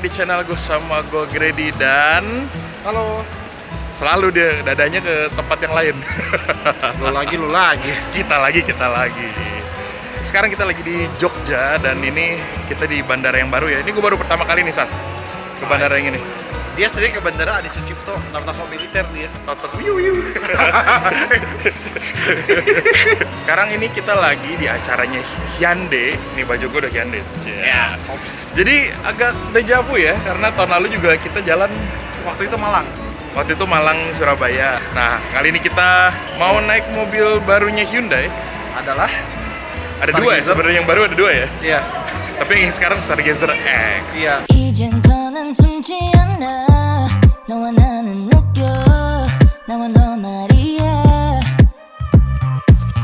di channel gue sama gue Grady dan Halo. selalu dia dadanya ke tempat yang lain. Lu lagi. Kita lagi. Sekarang kita lagi di Jogja dan ini kita di bandara yang baru ya. Ini gue baru pertama kali nih, Sat, ke bandara yang ini. Dia sendiri ke bandara Adi Sucipto, Natal militer dia. Totot wiu. Sekarang ini kita lagi di acaranya Hyundai. Nih baju gue udah Hyundai. Ya, sops. Jadi agak deja vu ya, karena tahun lalu juga kita jalan Waktu itu Malang. waktu itu Malang Surabaya. Nah, kali ini kita mau naik mobil barunya Hyundai. Adalah Ada dua ya, Stargazer. sebenarnya yang baru ada dua ya. Iya. Tapi yang sekarang Stargazer X. Iya. 이젠 더는 숨지 않아 너와 나는 느껴 나와 너 말이야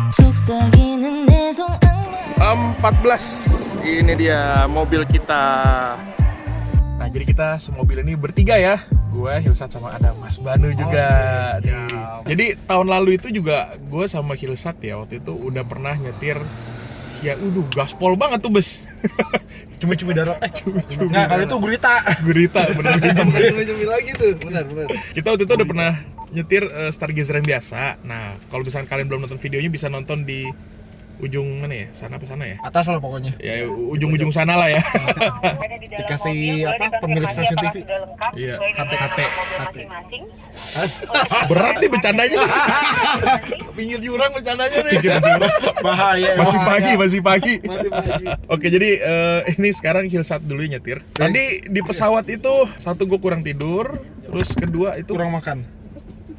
속삭이는 내 손안마 14. Ini dia mobil kita. Nah, jadi kita semobil ini bertiga ya. Gue, Hilsat sama ada Mas Banu juga. Nih. Jadi tahun lalu itu juga gue sama Hilsat ya waktu itu udah pernah nyetir. Ya, gaspol banget tuh bus. Cumi-cumi darat. Cumi-cumi. Nggak, kali itu gurita. Gurita, bener. Cumi-cumi lagi tuh. Benar. Kita waktu itu udah pernah nyetir Stargazer yang biasa. Nah, kalau misalnya kalian belum nonton videonya bisa nonton di ujung mana ya? Sana apa sana ya? Atas lah pokoknya. Ya, ujung-ujung sana lah ya. Dikasih apa? Pemilik stasiun TV. Iya, HT. Berat nih bercandanya. Pinggir jurang bercandanya nih. Pinggir jurang. Bahaya. Masih pagi. Masih pagi. Oke, jadi ini sekarang Hilsat dulu nyetir. Tadi di pesawat itu satu gue kurang tidur, terus kedua itu Kurang makan.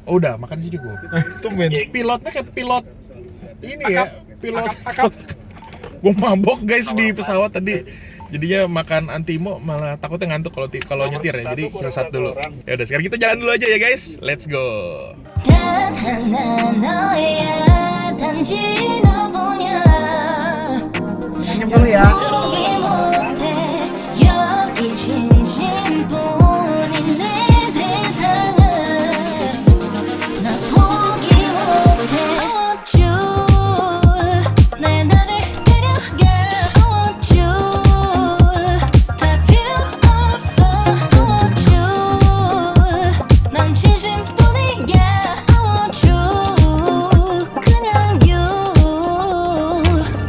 oh udah makan sih cukup. Tumben. Pilotnya kayak pilot ini ya, pilot akap. Gue mabok guys di pesawat tadi. Jadinya makan antimo malah takutnya ngantuk kalau nyetir ya. Jadi Hilsat dulu. Ya udah sekarang kita jalan dulu aja ya guys. Let's go. 단 하나 너야 단지 너뿐이야 Dulu ya. 포기 못해 여기 진심뿐인 내 세상을 나 포기 못해 want you 내 나를 데려가 want you 다 필요 없어 want you 난 진심뿐이야 want you 그냥 you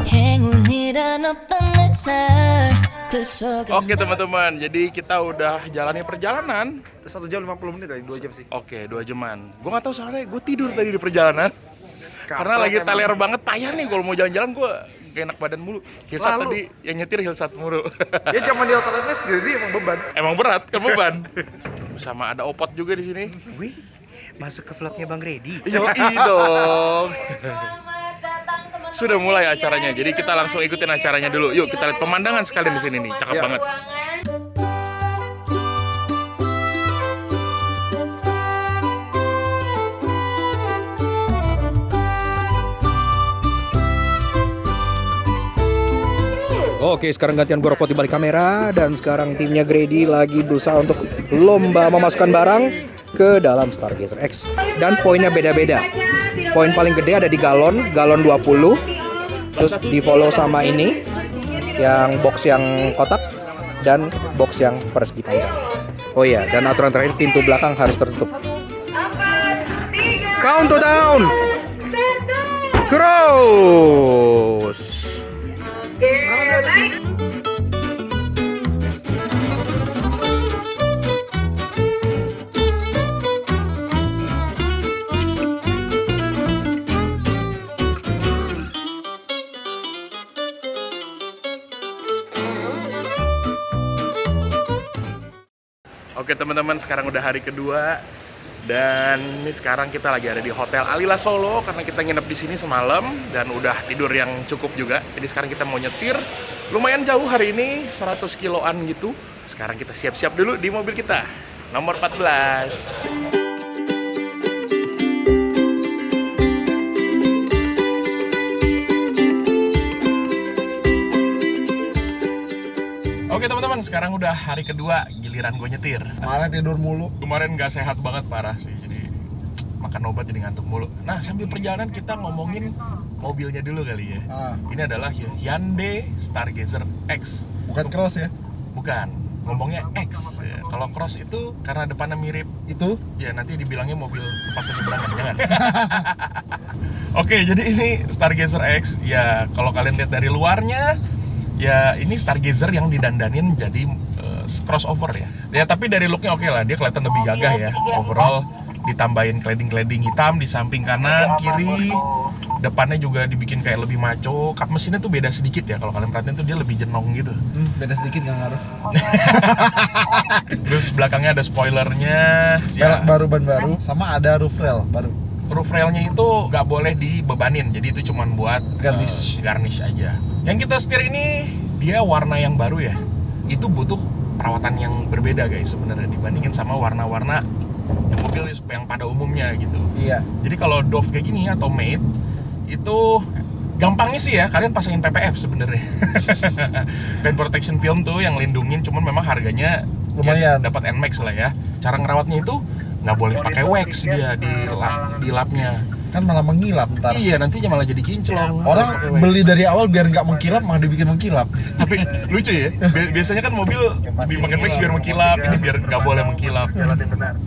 행운이란 없던 내삶그 속에 Oke teman-teman, jadi kita udah jalani perjalanan. 1 jam 50 menit tadi, 2 jam sih. Oke, 2 jaman. Gue nggak tahu soalnya gue tidur tadi di perjalanan. Karena lagi emang. teler banget, payah nih kalau mau jalan-jalan gue gak enak badan mulu. Hilsat Selalu. tadi yang nyetir Hilsat mulu. Ya zaman di Autolemes jadi emang beban. Emang berat, kan beban. Sama ada Opot juga di sini. Wih, masuk ke vlognya Bang Grady. Yoi dong. Sudah mulai acaranya, jadi kita langsung ikutin acaranya dulu. Yuk kita lihat pemandangan sekalian di sini nih, cakep Siap. banget. Oke, sekarang gantian gue repot di balik kamera. Dan sekarang timnya Grady lagi berusaha untuk lomba memasukkan barang ke dalam Stargazer X. Dan poinnya beda-beda. Poin paling gede ada di galon 20. Terus di follow sama ini, yang box yang kotak dan box yang persegi panjang. Oh iya, dan aturan terakhir pintu belakang harus tertutup. Countdown. Cross. Oke teman-teman, sekarang udah hari kedua dan ini sekarang kita lagi ada di Hotel Alila Solo karena kita nginep di sini semalam dan udah tidur yang cukup juga. Jadi sekarang kita mau nyetir lumayan jauh hari ini, 100 kiloan gitu. Sekarang kita siap-siap dulu di mobil kita nomor 14. Oke teman-teman, sekarang udah hari kedua giliran gue nyetir. Kemarin tidur mulu. Kemarin nggak sehat banget, parah sih. Jadi makan obat jadi ngantuk mulu. Nah, sambil perjalanan kita ngomongin mobilnya dulu kali ya. Ini adalah Hyundai Stargazer X. Bukan cross ya? Bukan. ngomongnya X. Ya. Kalau Cross itu karena depannya mirip, Itu ya nanti dibilangnya mobil tempat penyeberangan, jangan. Oke, jadi ini Stargazer X. Ya, kalau kalian lihat dari luarnya, ya ini Stargazer yang didandanin jadi crossover ya. Ya tapi dari looknya oke lah, dia kelihatan lebih gagah ya. Overall ditambahin cladding hitam di samping kanan, kiri. Depannya juga dibikin kayak lebih maco. Kap mesinnya tuh beda sedikit ya, kalau kalian perhatiin tuh dia lebih jenong gitu. beda sedikit nggak ngaruh. Terus belakangnya ada spoilernya. Pelek baru, ban baru, sama ada roof rail baru. Roof railnya itu nggak boleh dibebanin, jadi itu cuman buat Garnish. garnish aja. Yang kita setir ini dia warna yang baru ya, itu butuh perawatan yang berbeda guys sebenarnya dibandingin sama warna-warna mobil yang pada umumnya gitu. Iya. Jadi kalau Dove kayak gini atau Mate itu gampangnya sih ya kalian pasangin PPF sebenarnya. Paint protection film tuh yang lindungin, cuman memang harganya Lumayan. ya, dapat NMAX lah ya. Cara ngerawatnya itu nggak boleh pakai wax dia di lapnya. Kan malah mengilap ntar. Iya, nantinya malah jadi kinclong. Orang Pakai wax. beli dari awal biar nggak mengkilap, malah dibikin mengkilap. Tapi lucu ya. Biasanya kan mobil dipakai wax biar mengkilap, ini biar nggak boleh mengkilap.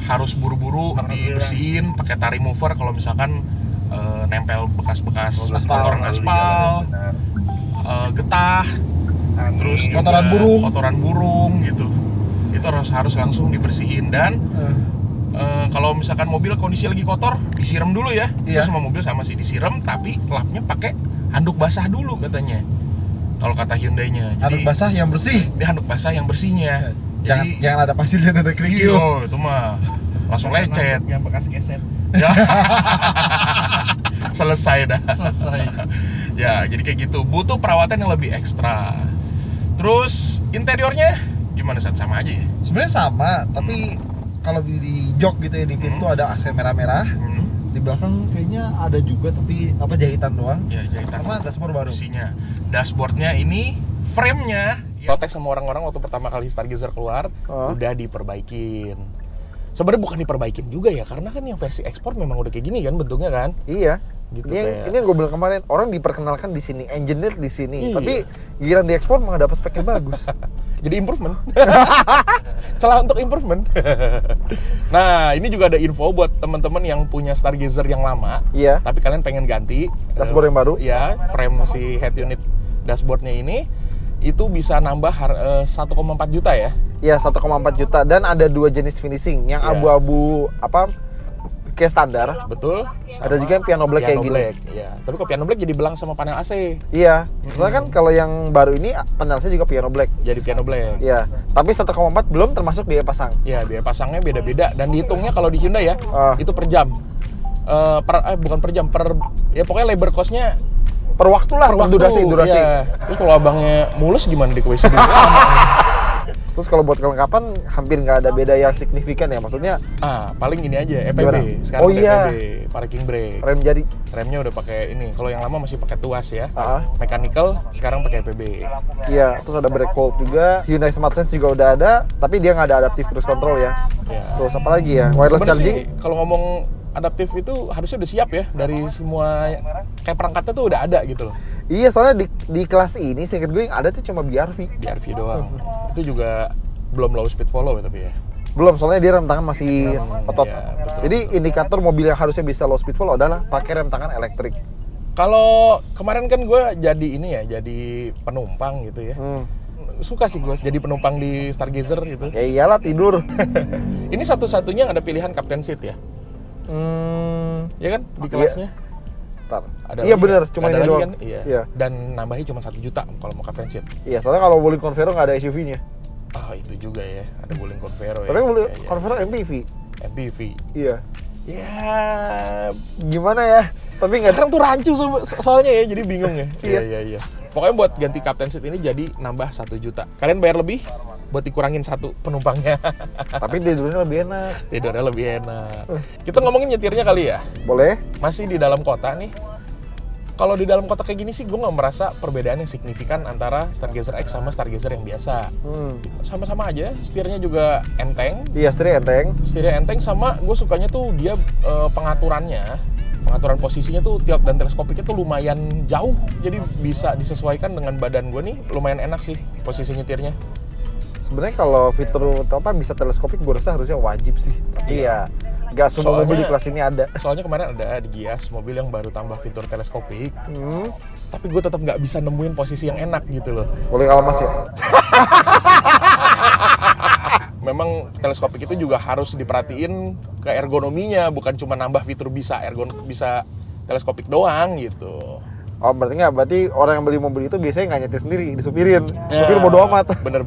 Harus buru-buru dibersihin pakai tar remover kalau misalkan nempel bekas-bekas kotoran aspal, getah, terus juga kotoran burung gitu. Itu harus langsung dibersihin dan kalau misalkan mobil kondisi lagi kotor, disiram dulu ya. Iya. Itu semua mobil sama sih disiram, tapi lapnya pakai handuk basah dulu katanya. Kalau kata Hyundai-nya. Handuk basah yang bersih. Dia handuk basah yang bersihnya. Jangan ada pasir dan ada kerikil. Iya, itu mah langsung lecet. Yang bekas keset. Ya. Selesai dah. Selesai. Ya, jadi kayak gitu. Butuh perawatan yang lebih ekstra. Terus interiornya gimana Sat? Sama aja ya? Sebenarnya sama, tapi kalau di jok gitu ya di pintu ada AC merah-merah. Di belakang kayaknya ada juga tapi apa jahitan doang. Ya, jahitan. Sama dashboard baru. Isinya. Dashboardnya ini frame-nya protes sama orang-orang waktu pertama kali Stargazer keluar udah diperbaikin. Sebenarnya bukan diperbaikin juga ya, karena kan yang versi ekspor memang udah kayak gini kan bentuknya kan. Iya. Gitu ini kayak. ini yang gue bilang kemarin, orang diperkenalkan di sini, engineer di sini, Iya. tapi giliran diekspor malah dapat spek yang bagus. Jadi improvement. Celah untuk improvement. Nah, ini juga ada info buat teman-teman yang punya Stargazer yang lama. Iya. Tapi kalian pengen ganti Dashboard yang baru? Ya, frame si head unit dashboardnya ini itu bisa nambah 1,4 juta ya. Iya, 1,4 juta dan ada dua jenis finishing, yang Iya. abu-abu apa kayak standar. Betul. Ada juga yang piano black kayak gini. Black, ya. Tapi kok piano black jadi belang sama panel AC. Iya. Soalnya kan kalau yang baru ini panelnya juga piano black. Jadi piano black. Iya. Tapi 1,4 belum termasuk biaya pasang. Ya, biaya pasangnya beda-beda dan dihitungnya kalau di Hyundai ya, itu per jam. Bukan per jam, ya pokoknya labor cost-nya Per waktu lah, per durasi. Iya. Terus kalau abangnya mulus gimana di WC dulu lama. Terus kalau buat kelengkapan hampir nggak ada beda yang signifikan ya, maksudnya Paling ini aja EPB. Gimana? Sekarang Oh udah iya. EPB, parking brake. rem jari. Remnya udah pakai ini. Kalau yang lama masih pakai tuas ya. Ah. Mechanical, sekarang pakai EPB. Iya, terus ada brake hold juga. Hyundai Smart Sense juga udah ada, tapi dia nggak ada adaptive cruise control ya. Ya. Terus apa lagi ya? Wireless Sebenarnya charging. sih kalau ngomong adaptif itu harusnya udah siap ya dari semua kayak perangkatnya tuh udah ada gitu loh. Iya, soalnya di kelas ini singkat gue yang ada tuh cuma BRV. BRV doang. Itu juga belum low speed follow ya tapi ya. Belum, soalnya dia rem tangan masih otot. iya, betul. Jadi indikator mobil yang harusnya bisa low speed follow adalah pakai rem tangan elektrik. Kalau kemarin kan gue jadi ini ya, jadi penumpang gitu ya. Suka sih gue jadi penumpang di Stargazer gitu. Ya iyalah, tidur. Ini satu-satunya yang ada pilihan captain seat ya. Ya kan di kelasnya. Ntar. Ada Iya lagi bener, ya? cuma Ada ini lagi doang. kan? Iya. Iya. Dan nambahnya cuma 1 juta kalau mau captain seat. Iya, soalnya kalau Wuling Convero nggak ada SUV-nya. Itu juga ya, ada Wuling Convero ya. Tapi Wuling Iya, iya. Convero MPV. MPV. Iya. Ya, Gimana ya? Tapi nggak. sekarang tuh rancu soalnya ya, jadi bingung ya. Iya. Iya. Pokoknya buat ganti captain seat ini jadi nambah 1 juta. Kalian bayar lebih buat dikurangin 1 penumpangnya. Tapi tidurnya lebih enak. Tidurnya lebih enak. Kita ngomongin nyetirnya kali ya. Boleh? Masih di dalam kota nih. Kalau di dalam kota kayak gini sih gue nggak merasa perbedaan yang signifikan antara Stargazer X sama Stargazer yang biasa. Sama-sama aja, setirnya juga enteng. Iya, setirnya enteng. Setirnya enteng sama gue sukanya tuh dia pengaturan posisinya tuh tilt dan teleskopiknya tuh lumayan jauh. Jadi bisa disesuaikan dengan badan gue nih, lumayan enak sih posisi nyetirnya. Sebenarnya kalau fitur apa bisa teleskopik gue rasa harusnya wajib sih. Tapi ya nggak semua mobil di kelas ini ada. Soalnya kemarin ada di Gias mobil yang baru tambah fitur teleskopik. Tapi gue tetap nggak bisa nemuin posisi yang enak gitu loh. Boleh kalau Mas ya. Memang teleskopik itu juga harus diperhatiin ke ergonominya, bukan cuma nambah fitur bisa teleskopik doang gitu. Oh berarti orang yang beli mobil itu biasanya nggak nyetir sendiri, disupirin. Supir bodo amat. Bener.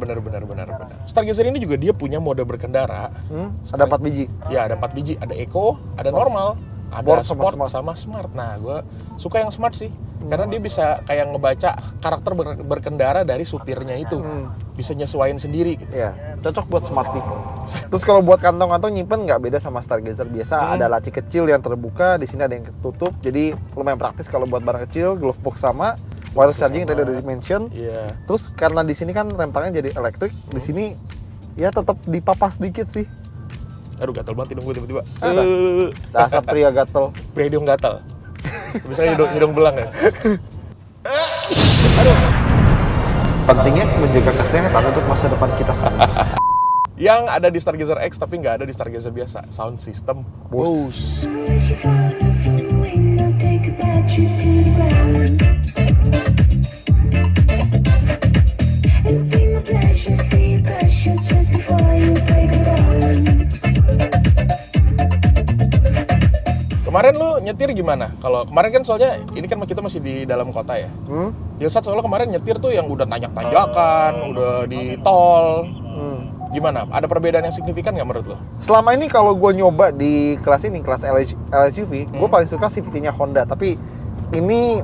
Stargazer ini juga dia punya mode berkendara. Ada 4 biji. Ya ada 4 biji, ada eco, ada normal, ada sport sama smart. Nah gue suka yang smart sih, karena dia bisa kayak ngebaca karakter berkendara dari supirnya itu, bisa nyesuaiin sendiri gitu. Iya, cocok buat smart people. Terus kalau buat kantong-kantong nyimpen nggak beda sama Stargazer biasa. Ada laci kecil yang terbuka, di sini ada yang ketutup, jadi lumayan praktis kalau buat barang kecil. Glove box sama, wireless charging yang tadi udah di-mention. Iya. Terus karena di sini kan rem tangannya jadi elektrik, di sini ya tetap dipapas dikit sih. Aduh gatel banget hidung gue tiba-tiba. Dasar pria gatel. Pria hidung gatel. Bisa hidung belang ya. Pentingnya menjaga kesehatan untuk masa depan kita semua. Yang ada di Stargazer X tapi nggak ada di Stargazer biasa, sound system Bose. As you fall off from the wing, I'll take a bad trip to the ground. It'll be my pleasure, see you crush you just before you break a bone. Kemarin lu nyetir gimana? Kalau kemarin kan soalnya ini kan kita masih di dalam kota ya. Yosat soalnya kemarin nyetir tuh yang udah tanjak-tanjakan, udah di tol. Gimana? Ada perbedaan yang signifikan nggak menurut lo? Selama ini kalau gue nyoba di kelas ini, kelas LSUV, gue paling suka CVT-nya Honda. Tapi ini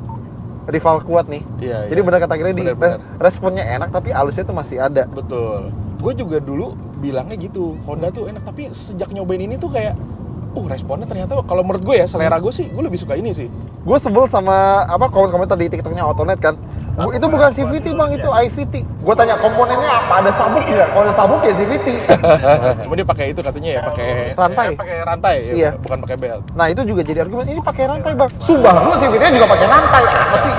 rival kuat nih. Iya, jadi benar kata Grady, bener. responnya enak tapi halusnya tuh masih ada. Betul. Gue juga dulu bilangnya gitu, Honda tuh enak. Tapi sejak nyobain ini tuh kayak, responnya ternyata kalau menurut gue ya, selera gue sih, gue lebih suka ini sih. Gue sebel sama komen-komentar di TikToknya Autonet kan. Itu bukan CVT bang, itu iVT. Gue tanya komponennya apa, ada sabuk nggak? Kalau ada sabuk ya CVT. Cuma dia pakai itu katanya ya, pakai Rantai. pakai rantai ya, Iya. bukan pakai belt. Nah itu juga jadi argumen, ini pakai rantai bang. Subaru CVT-nya juga pakai rantai, apa sih?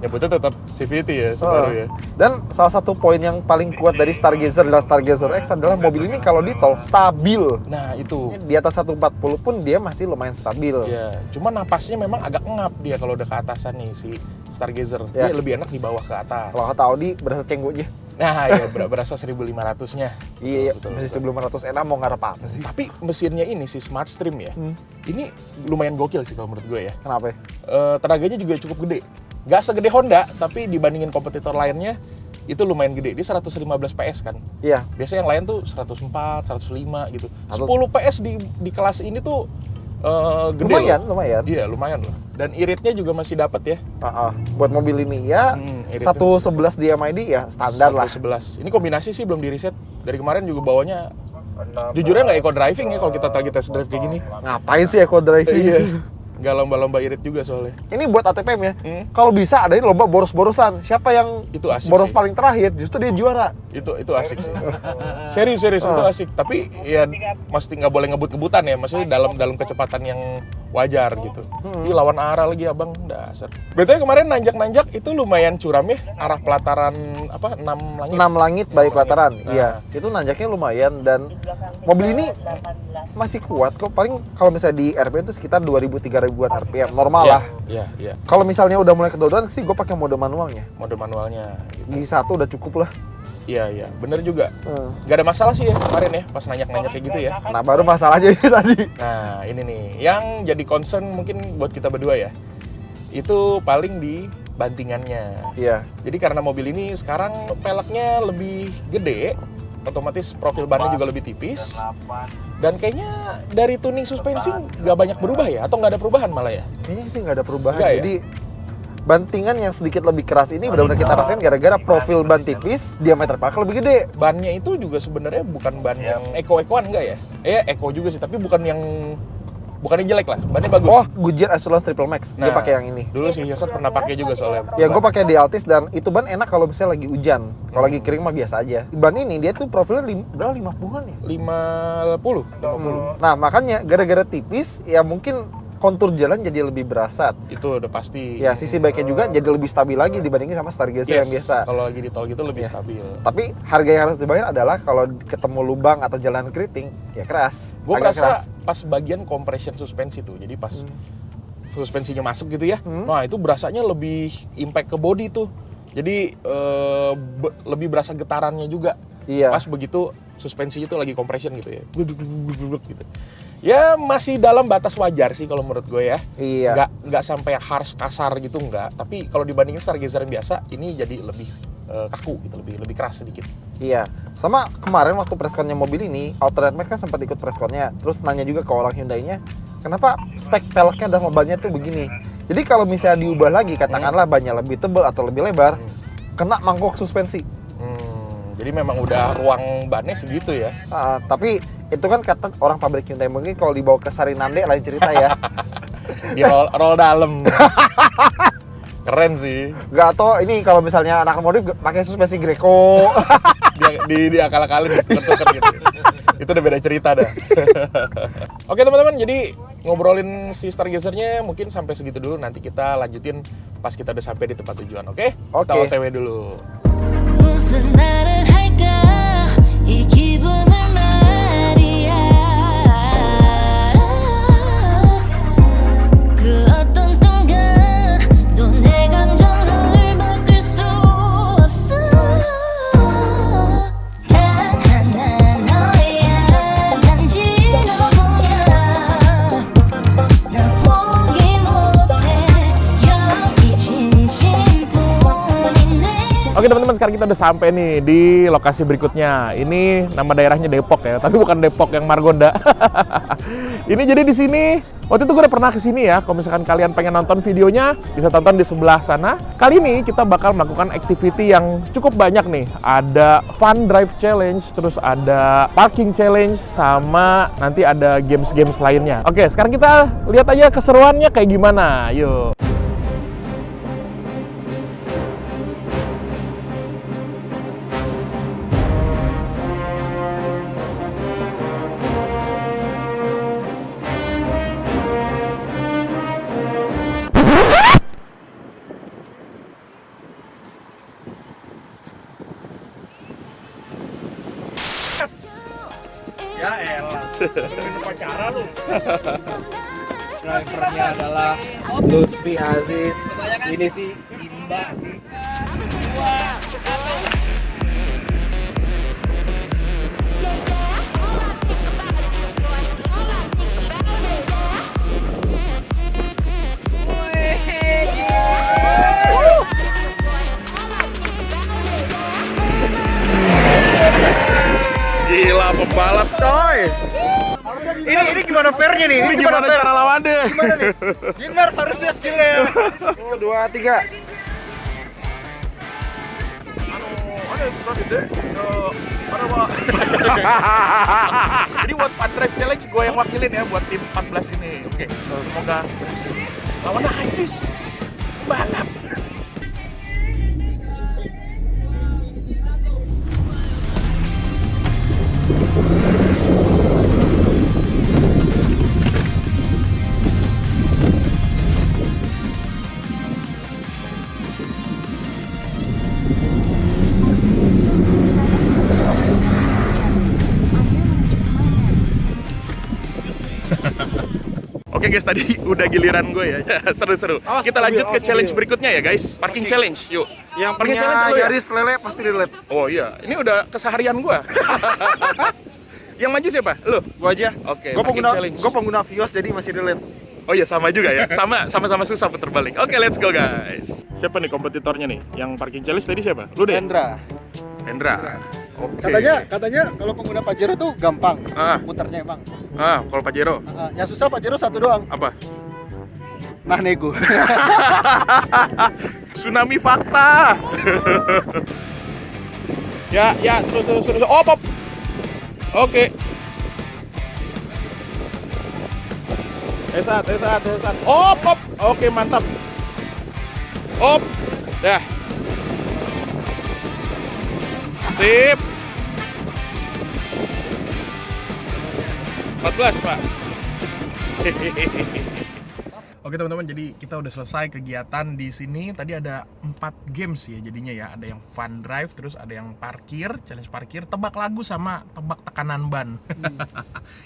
Nyebutnya tetap CVT ya, Subaru ya. Dan salah satu poin yang paling kuat dari Stargazer dan Stargazer X adalah mobil ini kalau di tol stabil. Nah itu. Di atas 140 pun dia masih lumayan stabil. Ya, cuma napasnya memang agak ngap dia kalau udah ke atasan nih si Stargazer. Ya. Dia lebih enak di bawah ke atas. Kalau kata Audi berasa cenggunya. Nah, ya berasa 1.500-nya. Iya, Betul, masih betul. 1500 enak mau ngarep apa sih? Tapi mesinnya ini si Smart Stream ya. Ini lumayan gokil sih kalau menurut gue ya. Kenapa ya? Tenaganya juga cukup gede. Gak segede Honda, tapi dibandingin kompetitor lainnya itu lumayan gede. Dia 115 PS kan. Iya. Biasanya yang lain tuh 104, 105 gitu. 10 PS di kelas ini tuh gede Lumayan. Iya, lumayan loh. Dan iritnya juga masih dapat ya. Buat mobil ini ya, iritnya 111 di MID ya standar lah. 111. Ini kombinasi sih belum di reset. Dari kemarin juga bawanya jujurnya nggak eco driving ya kalau kita lagi test drive kayak gini. Ngapain sih eco driving? Iya. Nggak lomba-lomba irit juga soalnya. Ini buat ATPM ya. Kalau bisa ada ini lomba boros-borosan. Siapa yang Itu asik boros sih. paling terakhir, justru dia juara. Itu asik sih. Serius itu asik. Tapi ya mesti nggak boleh ngebut-ngebutan ya. Maksudnya dalam kecepatan yang wajar gitu. Ini lawan arah lagi abang, dasar. Berarti kemarin nanjak-nanjak itu lumayan curam ya. Arah pelataran 6 langit. 6 langit balik pelataran. Nah. Iya, itu nanjaknya lumayan dan mobil ini masih kuat kok. Paling kalau misalnya di RPM itu sekitar 2000-3000-an RPM normal lah. Iya. Kalau misalnya udah mulai kedodoran sih gue pakai mode manualnya. Mode manualnya. Gitu. Gigi 1 udah cukup lah. Iya, bener juga. Gak ada masalah sih ya kemarin ya, pas nanyak-nanyak kayak gitu ya. Nah baru masalahnya ini tadi. Nah, ini nih, yang jadi concern mungkin buat kita berdua ya, itu paling di bantingannya. Iya. Jadi karena mobil ini sekarang peleknya lebih gede, otomatis profil bannya juga lebih tipis, dan kayaknya dari tuning suspensi nggak banyak berubah ya, atau nggak ada perubahan malah ya? Kayaknya sih nggak ada perubahan. Nggak ya? Jadi bantingan yang sedikit lebih keras ini benar-benar kita rasain gara-gara profil ban tipis, diameter pelek lebih gede. Bannya itu juga sebenarnya bukan ban yang eko-ekoan enggak ya? Eko juga sih, tapi bukan yang jelek lah, bannya bagus. Oh, Goodyear Azulance Triple Max. Dia pakai yang ini. Dulu sih Yosat pernah pakai juga soalnya. Ya gue pakai di Altis dan itu ban enak kalau misalnya lagi hujan. Kalau lagi kering mah biasa aja. Ban ini dia tuh profilnya berapa 50-an ya? 50. Nah, makanya gara-gara tipis ya mungkin kontur jalan jadi lebih berasa. Itu udah pasti. Ya, sisi baiknya juga jadi lebih stabil lagi dibandingin sama Stargazer yang biasa. Kalau lagi di tol gitu lebih Ya. stabil. Tapi harga yang harus dibayar adalah kalau ketemu lubang atau jalan keriting, ya keras. Gue Agak merasa keras. pas bagian compression suspensi tuh. Jadi pas suspensinya masuk gitu ya. Nah, itu berasanya lebih impact ke body tuh. Jadi lebih berasa getarannya juga. Iya. Pas begitu suspensinya tuh lagi compression gitu ya. Gitu. Ya masih dalam batas wajar sih kalau menurut gue ya. Iya. Nggak sampai harsh kasar gitu enggak. Tapi kalau dibandingin Stargazer yang biasa, ini jadi lebih kaku gitu, lebih keras sedikit. Iya, sama kemarin waktu pressconnya mobil ini, Autonet kan sempat ikut pressconnya, terus nanya juga ke orang Hyundai-nya, kenapa spek peleknya dan mobilnya tuh begini. Jadi kalau misalnya diubah lagi, katakanlah bannya lebih tebal atau lebih lebar, kena mangkok suspensi. Jadi memang udah ruang bannya segitu ya. Tapi itu kan kata orang pabrik Hyundai, mungkin kalau dibawa ke Sarinande lain cerita ya. Di roll dalam. Keren sih. Gak tau ini kalau misalnya anak modif pakai suspensi Greco. di akal-akalin tuker gitu. Itu udah beda cerita dah. Oke teman-teman, jadi ngobrolin si Stargazer-nya mungkin sampai segitu dulu. Nanti kita lanjutin pas kita udah sampai di tempat tujuan, oke? Kita Oke. OTW dulu. 무슨 말을 할까 이 기분을 말이야 그 어떤 순간 또 내 감정을 바꿀 수 없어 단 하나 너야 단지 너뿐이야 난 포기 못해 여기 진심뿐이네 Oke teman-teman, sekarang kita udah sampai nih di lokasi berikutnya. Ini nama daerahnya Depok ya, tapi bukan Depok yang Margonda. Ini jadi di sini, waktu itu gue udah pernah kesini ya. Kalau misalkan kalian pengen nonton videonya, bisa tonton di sebelah sana. Kali ini kita bakal melakukan activity yang cukup banyak nih. Ada fun drive challenge, terus ada parking challenge, sama nanti ada games-games lainnya. Oke, sekarang kita lihat aja keseruannya kayak gimana. Yuk. Ya elah, bener-bener pacara lu. Drivernya adalah Lutfi Aziz. Ini sih Imba sih. Gila, pembalap coy. Ini gimana fairnya nih? Ini gimana cara lawannya? Gimana harusnya skillnya? 1, 2, 3. Ada sorry deh. Ada Pak. Jadi buat fun drive challenge gue yang wakilin ya buat tim 14 ini. Oke, semoga berhasil. Lawannya Ajis. Balap. Oke guys, tadi udah giliran gue ya. Seru-seru. Kita lanjut ke challenge berikutnya ya guys. Parking challenge, yuk. Yang Parking punya challenge lu ya? Yaris lele pasti relate. Oh iya, ini udah keseharian gue. Yang maju siapa? Lu? Gua aja. Oke, Gua parking pengguna challenge. gua pengguna Vios jadi masih relate. Oh iya, sama juga ya. Sama-sama susah puter balik. Oke, let's go guys. Siapa nih kompetitornya nih? Yang parking challenge tadi siapa? Lu deh. Hendra. Hendra. Oke. Katanya kalau pengguna Pajero tuh gampang muternya emang. Kalau Pajero Yang susah Pajero satu doang. apa? Nah nego. Tsunami fakta. ya, terus. Oh, pop. Oke. Esat. Oh, pop. Oke, mantap. Op. Dah. Sip. 14, Pak. Oke teman-teman, jadi kita udah selesai kegiatan di sini. Tadi ada 4 games ya jadinya ya. Ada yang fun drive, terus ada yang parkir, challenge parkir, tebak lagu sama tebak tekanan ban.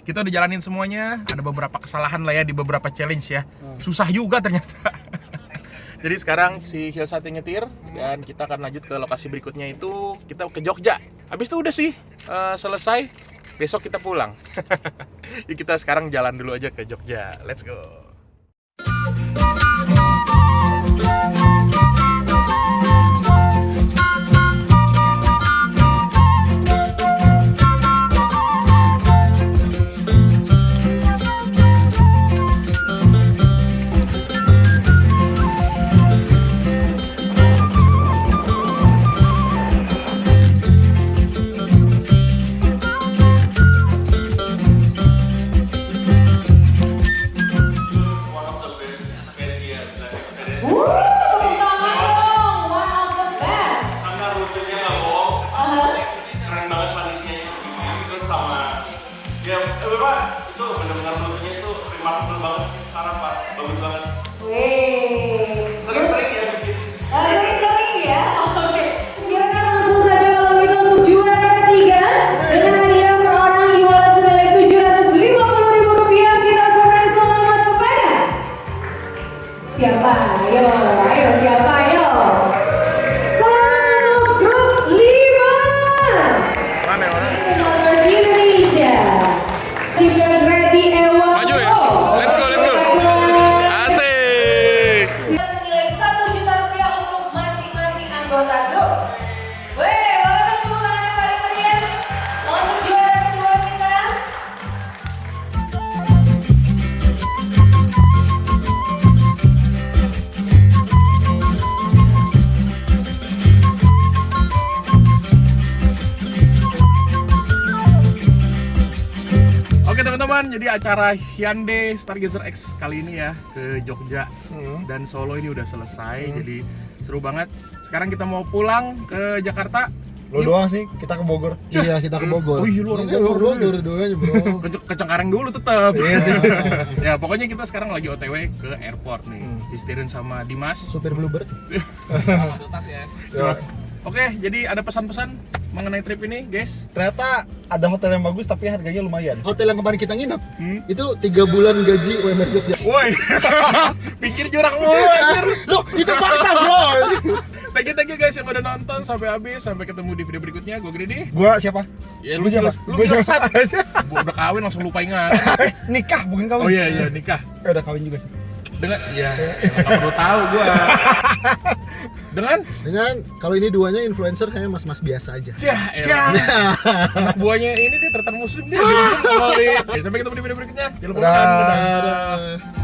Kita udah jalanin semuanya. Ada beberapa kesalahan lah ya di beberapa challenge ya. Susah juga ternyata. Jadi sekarang si Hilsat yang nyetir dan kita akan lanjut ke lokasi berikutnya, itu kita ke Jogja. Habis itu udah sih selesai. Besok kita pulang. Jadi kita sekarang jalan dulu aja ke Jogja. Let's go. Sering-sering ya? Oke. Kira-kira langsung saja kalau gitu untuk juara ketiga dengan hadiah per orang di wallet senilai Rp750.000, kita ucapkan selamat kepada siapa? Ayo siapa? Ayo. Selamat untuk grup 5. Mana orang? Motors Indonesia. Juga Ready Ewa. Maju ya? Let's go. Asik. Senilai Rp1 juta untuk masing-masing anggota grup. Boleh tepuk tangan yang paling meriah untuk juara kedua kita. Oke teman-teman, jadi acara Hyundai Stargazer X kali ini ya ke Jogja dan Solo ini udah selesai. Jadi seru banget. Sekarang kita mau pulang ke Jakarta. Lo doang sih, kita ke Bogor. Iya, kita ke Bogor. Oh iya, lu orang Iya, Bogor. Bogor dua-duanya, Bro. Ke Cengkareng dulu tetap. Iya sih. Ya pokoknya kita sekarang lagi OTW ke airport nih. Disetirin sama Dimas. Supir Bluebird. Ya. Oke, jadi ada pesan-pesan mengenai trip ini, guys. Ternyata ada hotel yang bagus tapi harganya lumayan. Hotel yang kemarin kita nginep itu 3 bulan gaji UMR Jogja. Woi, pikir jurang mulu anjir. Loh, itu fakta, Bro. Thank you guys yang udah nonton sampai habis. Sampai ketemu di video berikutnya. Gue Gredi. Gua siapa? Ya lu siapa? lu sesat. Gua udah kawin langsung lupa ingat. Nikah bukan kawin. Oh iya nikah. Udah kawin juga sih. Dengan enggak perlu tahu gua. Dengan Kalau ini duanya influencer, saya mas-mas biasa aja. anak buahnya ini dia ternyata muslim dia. Sampai ketemu di video berikutnya. Jangan lupa makan. Dadah.